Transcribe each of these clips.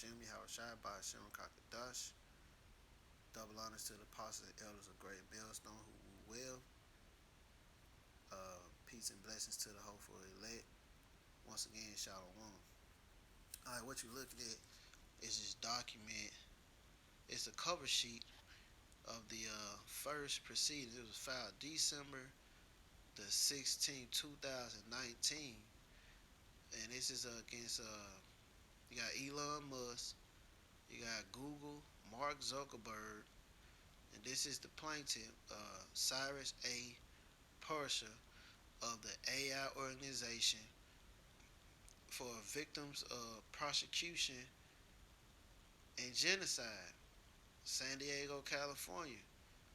Hashem, Yahushua, Hashem, Kakadash. Double honors to the apostles and elders of Great Millstone who will. Peace and blessings to the hopeful elect. Once again, Shalom. Alright, what you're looking at is this document. It's a cover sheet of the first proceedings. It was filed December the 16th, 2019. And this is against, you got Elon Musk, you got Google, Mark Zuckerberg, and this is the plaintiff, Cyrus A. Portia of the AI organization for victims of prosecution and genocide, San Diego, California,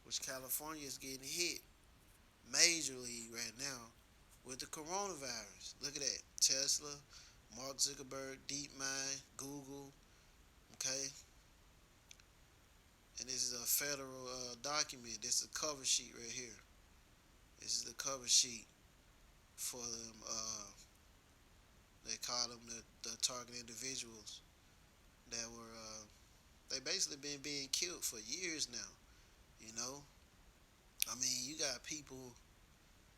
which California is getting hit majorly right now with the coronavirus. Look at that. Tesla, Mark Zuckerberg, DeepMind, Google, okay? And this is a federal document. This is a cover sheet right here. This is the cover sheet for them. They call them the target individuals that were, they basically been being killed for years now, you know? I mean, you got people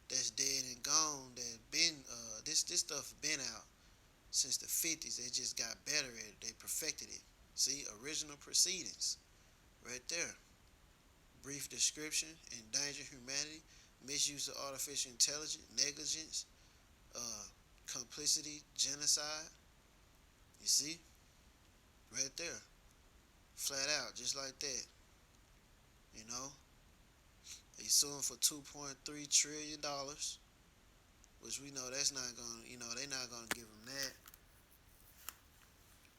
that's dead and gone that been, this stuff been out since the 50s. They just got better at it. They perfected it. See, original proceedings right there. Brief description: endanger humanity, misuse of artificial intelligence, negligence, complicity, genocide. You see? Right there. Flat out, just like that. You know? He's suing for $2.3 trillion, which we know that's not going to, they're not going to give him that.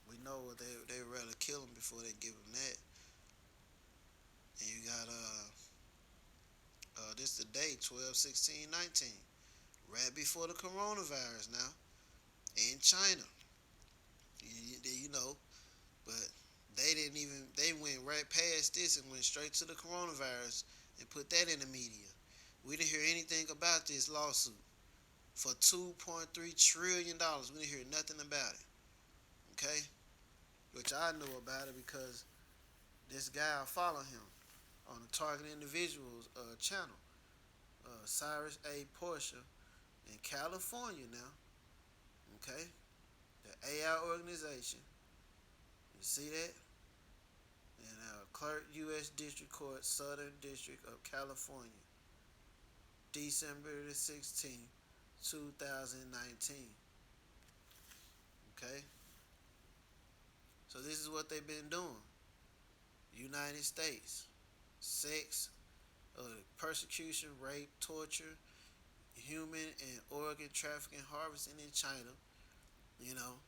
We know what they rather kill him before they give him that. And you got, this the date, 12/16/19. Right before the coronavirus now. In China. You know, but they went right past this and went straight to the coronavirus and put that in the media. We didn't hear anything about this lawsuit for $2.3 trillion. We didn't hear nothing about it. Okay? Which I know about it because this guy, I follow him on the Target Individuals channel. Cyrus A. Portia in California now. Okay? The AI organization. You see that? And Clerk, U.S. District Court, Southern District of California, December the 16th, 2019. Okay? So this is what they've been doing. United States. Sex, persecution, rape, torture, human and organ trafficking, harvesting in China, you know,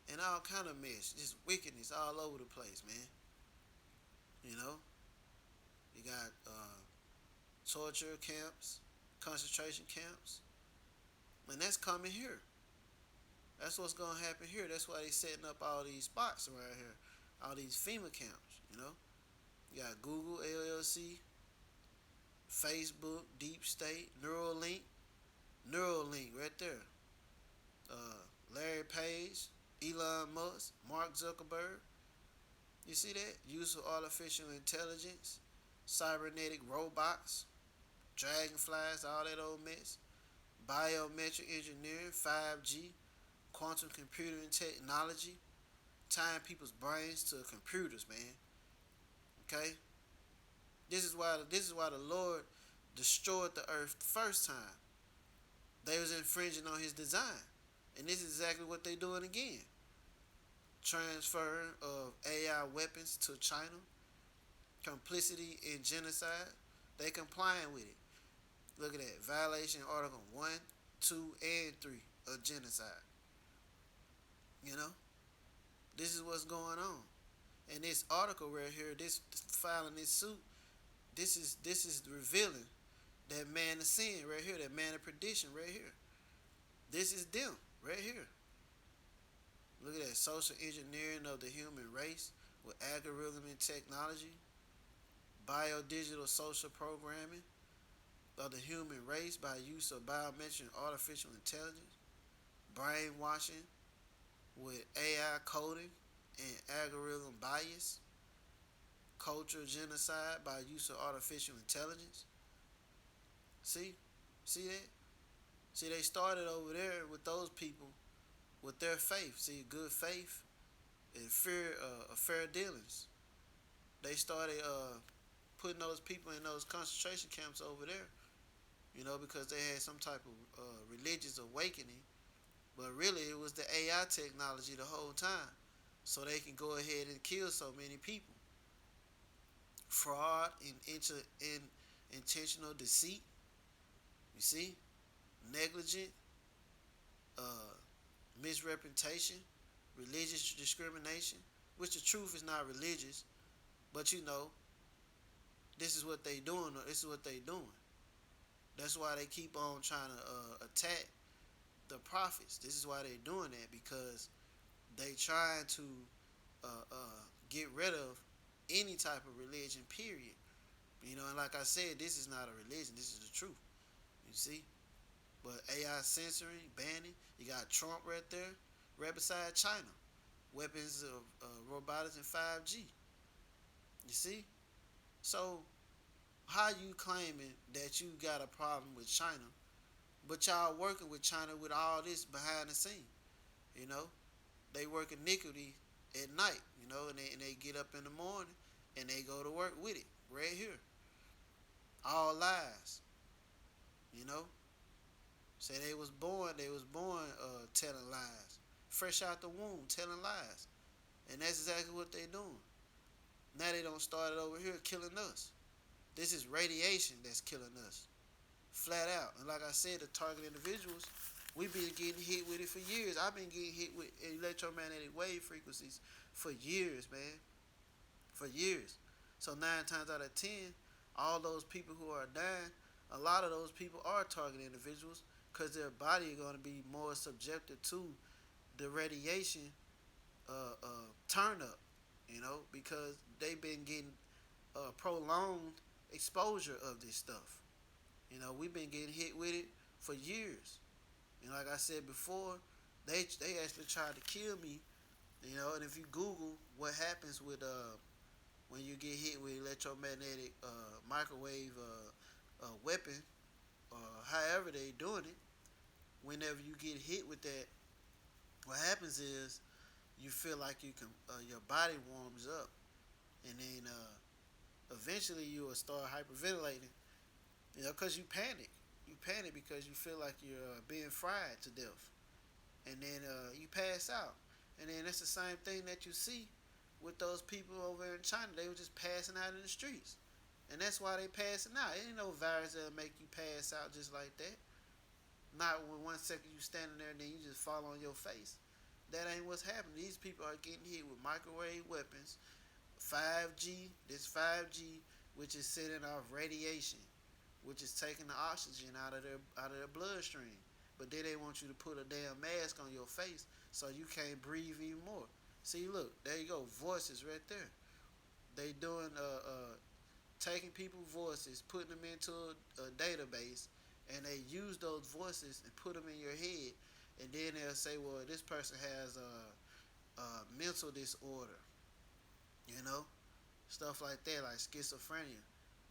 and all kind of mess, just wickedness all over the place, man. You know, you got torture camps, concentration camps, and that's coming here. That's what's gonna happen here. That's why they setting up all these spots around here, all these FEMA camps. You know, you got Google LLC, Facebook, Deep State, Neuralink right there. Larry Page, Elon Musk, Mark Zuckerberg. You see that? Use of artificial intelligence, cybernetic robots, dragonflies, all that old mess. Biometric engineering, 5G, quantum computing technology, tying people's brains to computers, man. Okay? This is why the Lord destroyed the earth the first time. They was infringing on his design. And this is exactly what they're doing again. Transfer of AI weapons to China, complicity in genocide. They complying with it. Look at that. Violation Article 1, 2, and 3 of genocide. You know? This is what's going on. And this article right here, this filing this suit, this is revealing that man of sin right here, that man of perdition right here. This is them right here. Look at that. Social engineering of the human race with algorithm and technology, biodigital social programming of the human race by use of biometric and artificial intelligence, brainwashing with AI coding, and algorithm bias, cultural genocide by use of artificial intelligence. See, see that? See, they started over there with those people with their faith. See, good faith and fair dealings. They started putting those people in those concentration camps over there, because they had some type of religious awakening. But really, it was the AI technology the whole time, so they can go ahead and kill so many people. Fraud and intentional deceit. You see, negligent, uh, misrepresentation, religious discrimination. Which the truth is not religious, but this is what they doing. This is what they doing. That's why they keep on trying to attack the prophets. This is why they doing that, because they trying to get rid of any type of religion. Period. And like I said, this is not a religion. This is the truth. You see, but AI censoring, banning. You got Trump right there, right beside China. Weapons of robotics and 5G. You see, so how you claiming that you got a problem with China, but y'all working with China with all this behind the scene? You know, they work iniquity at night. And they get up in the morning and they go to work with it right here. All lies. You know, say they was born telling lies, fresh out the womb telling lies, and that's exactly what they doing. Now they don't start it over here killing us. This is radiation that's killing us, flat out. And like I said, the target individuals, we've been getting hit with it for years. I've been getting hit with electromagnetic wave frequencies for years, man, for years. So 9 times out of 10, all those people who are dying, a lot of those people are target individuals because their body is going to be more subjected to the radiation turn up, because they've been getting prolonged exposure of this stuff. We've been getting hit with it for years. Like I said before, they actually tried to kill me. And if you Google what happens with when you get hit with electromagnetic microwave weapon, however they doing it, whenever you get hit with that, what happens is you feel like your body warms up, and then eventually you will start hyperventilating, because you panic. You panic because you feel like you're being fried to death, and then you pass out. And then that's the same thing that you see with those people over in China. They were just passing out in the streets, and that's why they passing out. It ain't no virus that'll make you pass out just like that. Not when 1 second you standing there and then you just fall on your face. That ain't what's happening. These people are getting hit with microwave weapons, 5G. This 5G, which is sending off radiation, which is taking the oxygen out of their bloodstream. But then they want you to put a damn mask on your face so you can't breathe even more. See, look, there you go, voices right there. They doing taking people's voices, putting them into a database, and they use those voices and put them in your head, and then they'll say, well, this person has a mental disorder, you know, stuff like that, like schizophrenia.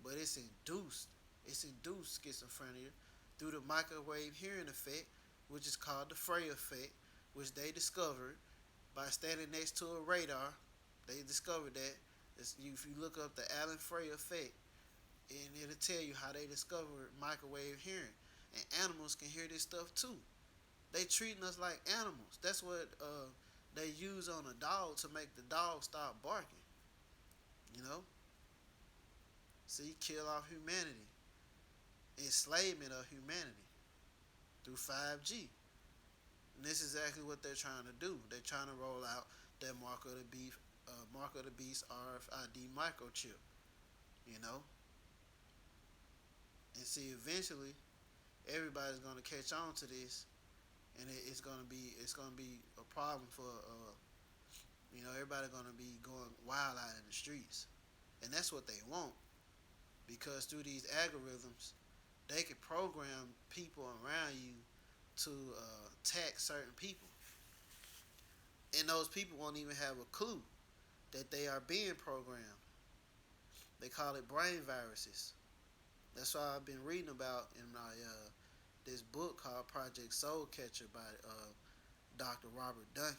But it's induced schizophrenia through the microwave hearing effect, which is called the Frey effect, which they discovered by standing next to a radar. They discovered that. If you look up the Alan Frey effect, and it'll tell you how they discovered microwave hearing. And animals can hear this stuff too. They treating us like animals. That's what they use on a dog to make the dog stop barking. You know, see, kill off humanity, enslavement of humanity through 5G. And this is exactly what they're trying to do. They're trying to roll out that Mark of the Beast RFID microchip. You know, and see, eventually, everybody's gonna catch on to this, and it's gonna be a problem for everybody gonna be going wild out in the streets, and that's what they want, because through these algorithms, they can program people around you to attack certain people, And those people won't even have a clue that they are being programmed. They call it brain viruses. That's why I've been reading about in my this book called Project Soul Catcher by Dr. Robert Duncan.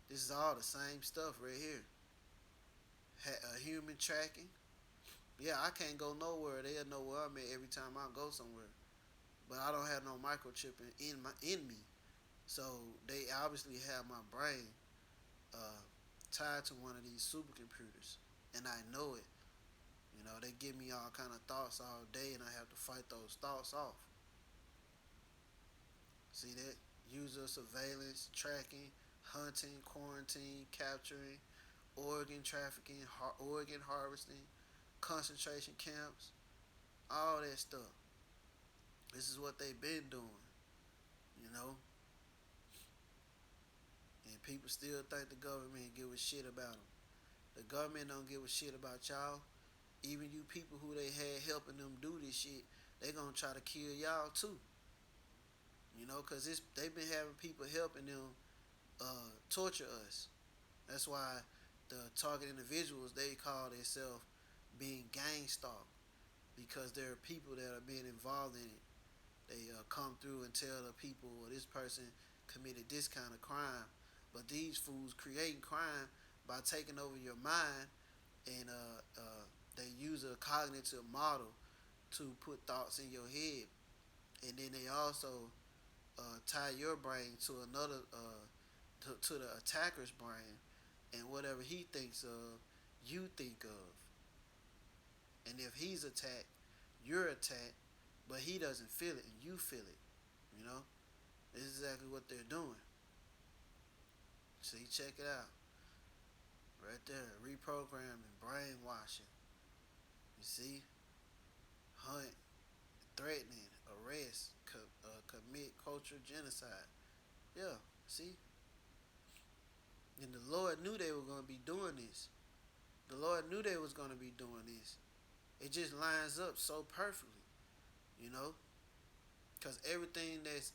This is all the same stuff right here. Human tracking. Yeah, I can't go nowhere. They'll know where I'm at every time I go somewhere. But I don't have no microchipping in me. So they obviously have my brain uh, tied to one of these supercomputers, and I know it. You know, they give me all kind of thoughts all day, and I have to fight those thoughts off. See that? User surveillance, tracking, hunting, quarantine, capturing, organ trafficking, organ harvesting, concentration camps, all that stuff. This is what they've been doing, you know. And people still think the government give a shit about them. The government don't give a shit about y'all. Even you people who they had helping them do this shit, they gonna try to kill y'all too. You know, cause they've been having people helping them torture us. That's why the target individuals they call themselves being gang stalked because there are people that are being involved in it. They come through and tell the people, well, this person committed this kind of crime, but these fools creating crime by taking over your mind, and they use a cognitive model to put thoughts in your head, and then they also tie your brain to another to the attacker's brain, and whatever he thinks of, you think of. And if he's attacked, you're attacked, but he doesn't feel it, and you feel it. You know, this is exactly what they're doing. See, check it out, right there, reprogramming, brainwashing. You see, hunt, threatening, arrest, commit cultural genocide. Yeah, see, and the Lord knew they were going to be doing this. The Lord knew they was going to be doing this. It just lines up so perfectly, you know, because everything that's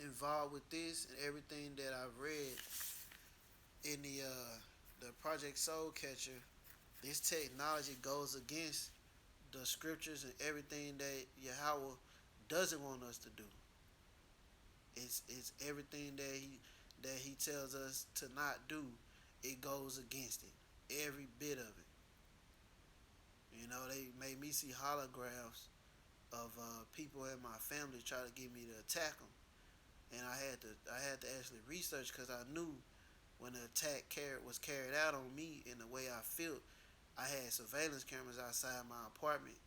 involved with this and everything that I've read in the Project Soul Catcher, this technology goes against the scriptures and everything that Yahweh doesn't want us to do. It's everything that he tells us to not do. It goes against it, every bit of it. You know, they made me see holograms of people in my family try to get me to attack them, and I had to actually research because I knew when the attack was carried out on me in the way I felt. I had surveillance cameras outside my apartment,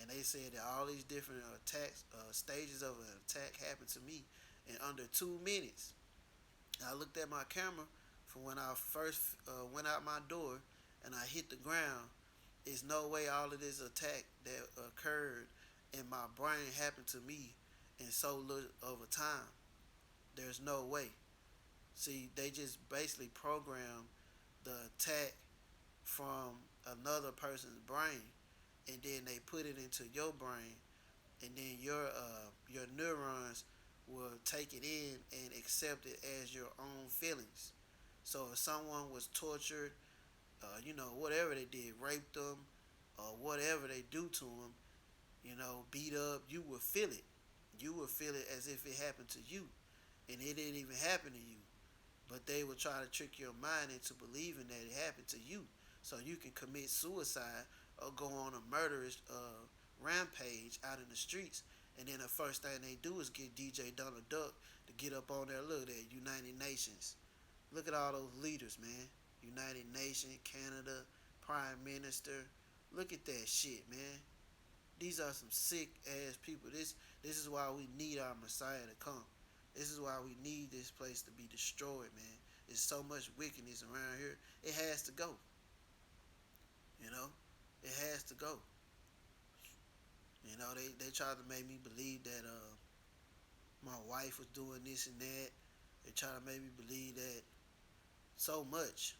and they said that all these different attacks, stages of an attack happened to me in under 2 minutes. And I looked at my camera from when I first went out my door and I hit the ground. There's no way all of this attack that occurred in my brain happened to me in so little of a time. There's no way. See, they just basically program the attack from another person's brain, and then they put it into your brain, and then your neurons will take it in and accept it as your own feelings. So if someone was tortured, whatever they did, raped them, or whatever they do to them, beat up, you will feel it. You will feel it as if it happened to you, and it didn't even happen to you. But they will try to trick your mind into believing that it happened to you, so you can commit suicide or go on a murderous rampage out in the streets. And then the first thing they do is get DJ Donald Duck to get up on there. Look at United Nations. Look at all those leaders, man. United Nations, Canada, Prime Minister. Look at that shit, man. These are some sick ass people. This is why we need our Messiah to come. This is why we need this place to be destroyed, man. There's so much wickedness around here. It has to go. You know? It has to go. They tried to make me believe that my wife was doing this and that. They tried to make me believe that so much.